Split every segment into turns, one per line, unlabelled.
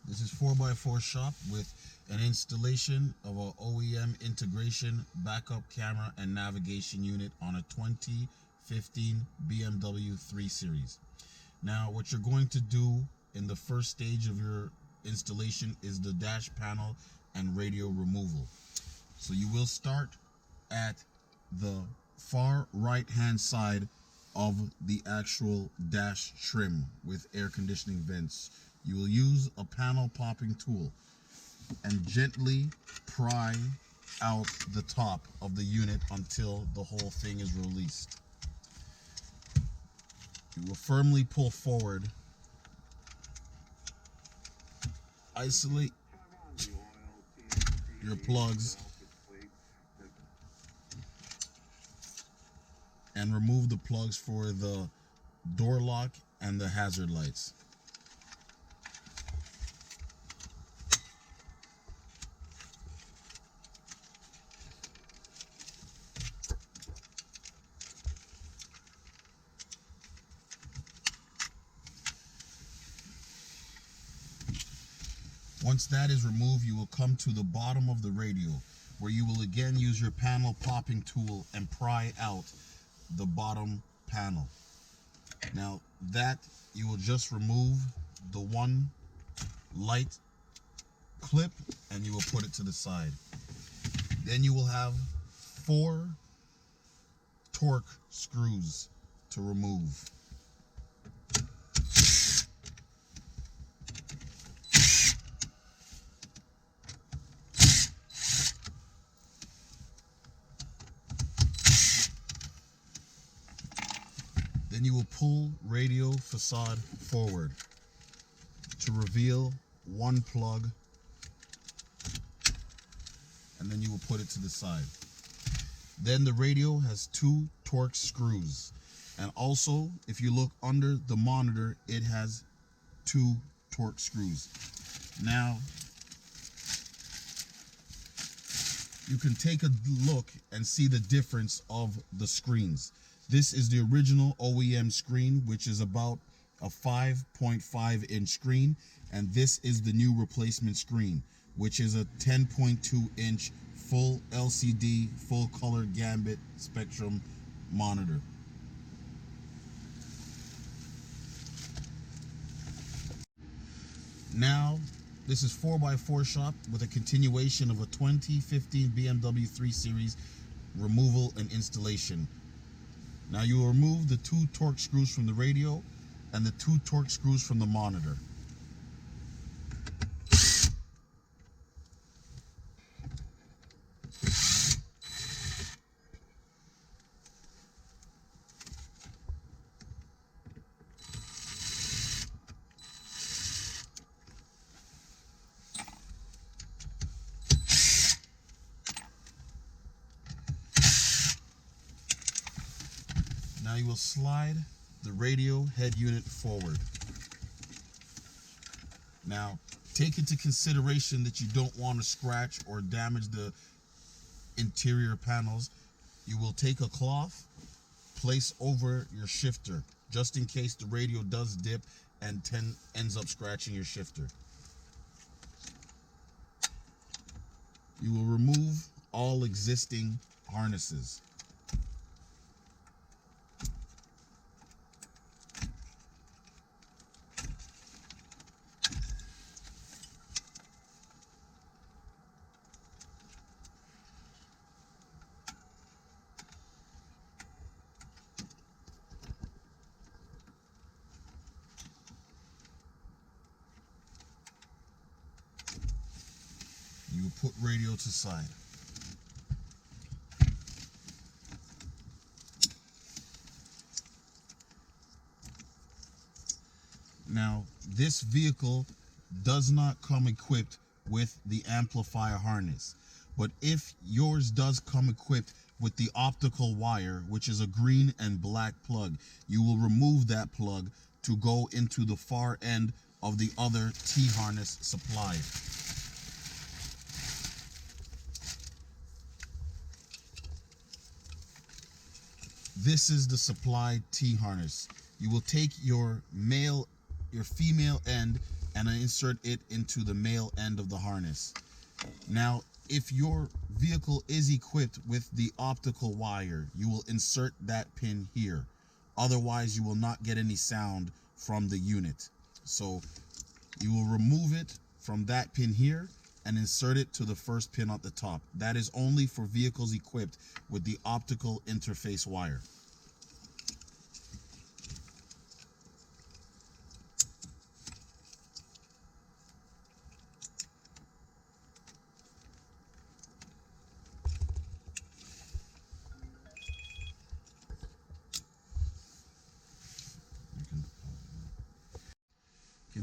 This is 4x4 shop with an installation of a OEM integration backup camera and navigation unit on a 2015 BMW 3 Series. Now what you're going to do in the first stage of your installation is the dash panel and radio removal. So you will start at the far right hand side of the actual dash trim with air conditioning vents. You will use a panel popping tool and gently pry out the top of the unit until the whole thing is released. You will firmly pull forward, isolate your plugs, and remove the plugs for the door lock and the hazard lights. Once that is removed, you will come to the bottom of the radio, where you will again use your panel popping tool and pry out the bottom panel. Now that you will just remove the one light clip and you will put it to the side. Then you will have 4 torque screws to remove. Then you will pull radio facade forward to reveal one plug, and then you will put it to the side. Then the radio has 2 torque screws, and also if you look under the monitor, it has 2 torque screws. Now you can take a look and see the difference of the screens. This is the original OEM screen, which is about a 5.5 inch screen, and this is the new replacement screen, which is a 10.2 inch full LCD, full color gambit spectrum monitor. Now, this is 4x4 shop with a continuation of a 2015 BMW 3 Series removal and installation. Now you will remove the 2 torque screws from the radio and the 2 torque screws from the monitor. Now you will slide the radio head unit forward. Now take into consideration that you don't want to scratch or damage the interior panels. You will take a cloth, place over your shifter, just in case the radio does dip and ends up scratching your shifter. You will remove all existing harnesses. You will put radio to side. Now, this vehicle does not come equipped with the amplifier harness, but if yours does come equipped with the optical wire, which is a green and black plug, you will remove that plug to go into the far end of the other T-harness supplied. This is the supplied T-harness. You will take your female end and I insert it into the male end of the harness. Now, if your vehicle is equipped with the optical wire, you will insert that pin here. Otherwise, you will not get any sound from the unit. So you will remove it from that pin here and insert it to the first pin at the top. That is only for vehicles equipped with the optical interface wire.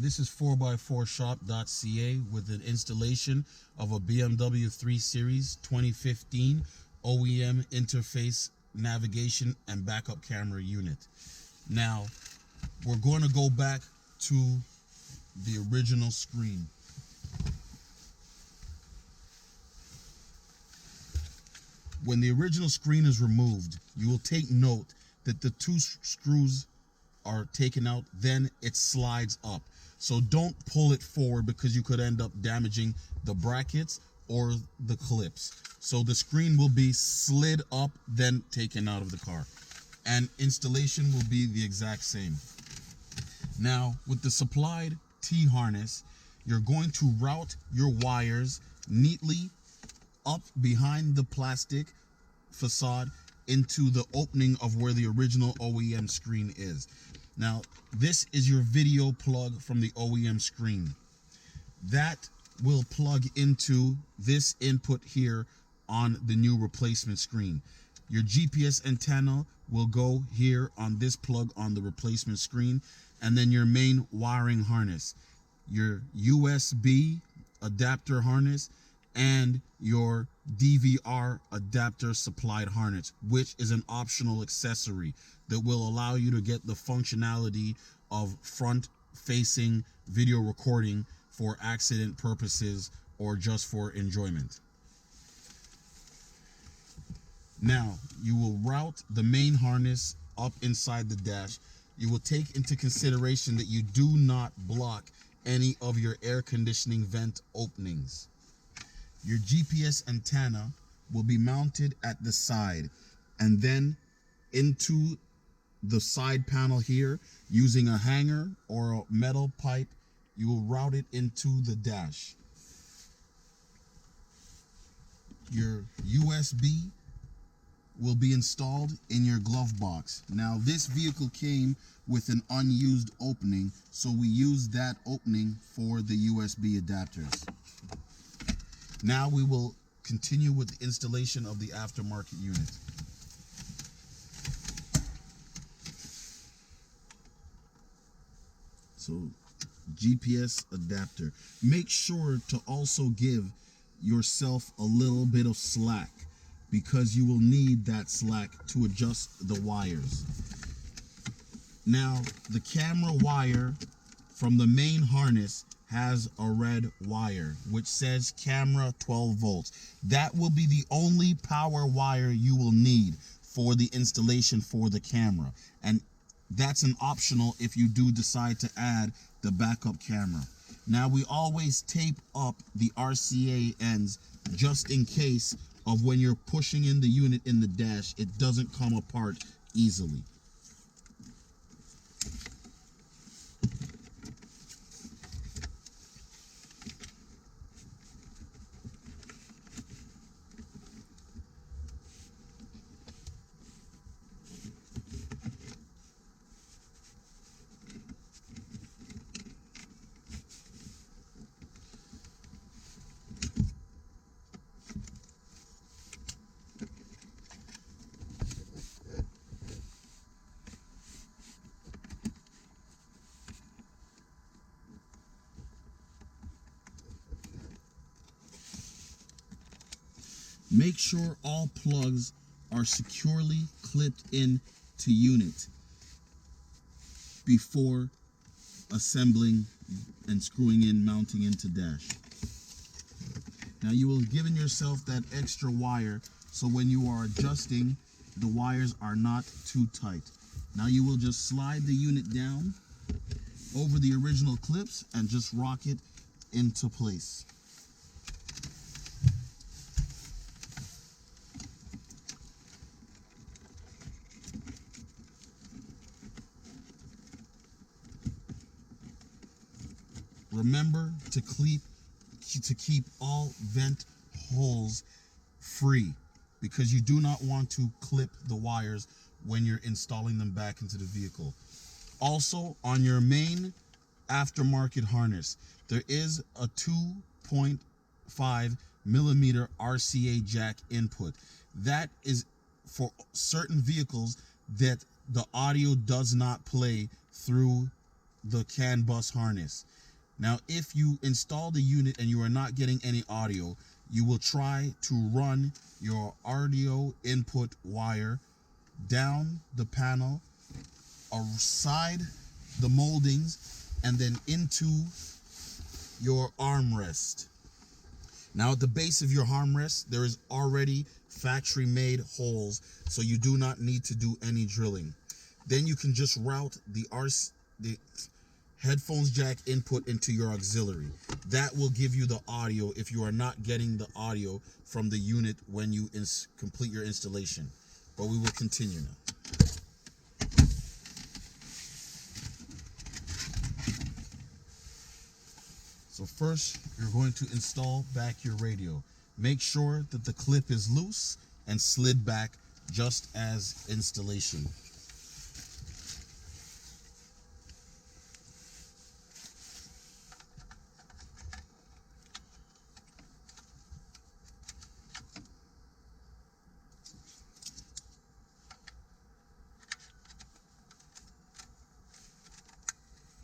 This is 4x4shop.ca with an installation of a BMW 3 Series 2015 OEM interface navigation and backup camera unit. Now, we're going to go back to the original screen. When the original screen is removed, you will take note that the two screws are taken out, then it slides up. So don't pull it forward because you could end up damaging the brackets or the clips. So the screen will be slid up, then taken out of the car. And installation will be the exact same. Now, with the supplied T-harness, you're going to route your wires neatly up behind the plastic facade into the opening of where the original OEM screen is. Now, this is your video plug from the OEM screen. That will plug into this input here on the new replacement screen. Your GPS antenna will go here on this plug on the replacement screen, and then your main wiring harness, your USB adapter harness, and your DVR adapter supplied harness, which is an optional accessory that will allow you to get the functionality of front-facing video recording for accident purposes or just for enjoyment. Now, you will route the main harness up inside the dash. You will take into consideration that you do not block any of your air conditioning vent openings. Your GPS antenna will be mounted at the side and then into the side panel here using a hanger or a metal pipe. You will route it into the dash. Your USB will be installed in your glove box. Now, this vehicle came with an unused opening, so we used that opening for the USB adapters. Now we will continue with the installation of the aftermarket unit. So, GPS adapter. Make sure to also give yourself a little bit of slack, because you will need that slack to adjust the wires. Now, the camera wire from the main harness has a red wire which says camera 12 volts. That will be the only power wire you will need for the installation for the camera, and that's an optional if you do decide to add the backup camera. Now, we always tape up the RCA ends just in case of when you're pushing in the unit in the dash, it doesn't come apart easily. Make sure all plugs are securely clipped in to unit before assembling and screwing in, mounting into dash. Now, you will have given yourself that extra wire so when you are adjusting, the wires are not too tight. Now you will just slide the unit down over the original clips and just rock it into place. Remember to keep all vent holes free, because you do not want to clip the wires when you're installing them back into the vehicle. Also, on your main aftermarket harness, there is a 2.5 millimeter RCA jack input. That is for certain vehicles that the audio does not play through the CAN bus harness. Now, if you install the unit and you are not getting any audio, you will try to run your audio input wire down the panel, aside the moldings, and then into your armrest. Now, at the base of your armrest, there is already factory-made holes, so you do not need to do any drilling. Then you can just route the headphones jack input into your auxiliary. That will give you the audio if you are not getting the audio from the unit when you complete your installation. But we will continue now. So first, you're going to install back your radio. Make sure that the clip is loose and slid back just as installation.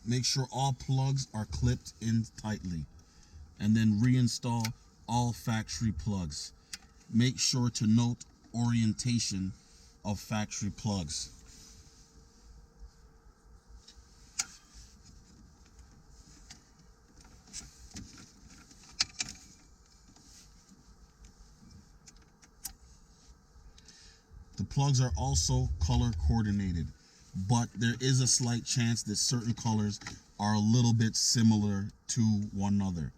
Make sure all plugs are clipped in tightly, and then reinstall all factory plugs. Make sure to note orientation of factory plugs. The plugs are also color coordinated, but there is a slight chance that certain colors are a little bit similar to one another.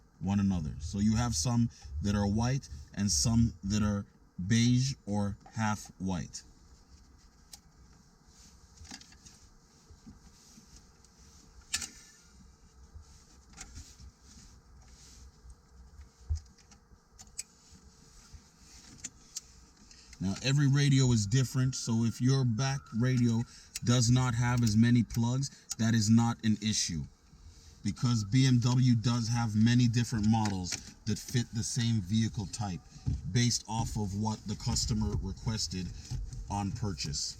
So you have some that are white and some that are beige or half white. Now, every radio is different, so if your back radio does not have as many plugs, that is not an issue, because BMW does have many different models that fit the same vehicle type based off of what the customer requested on purchase.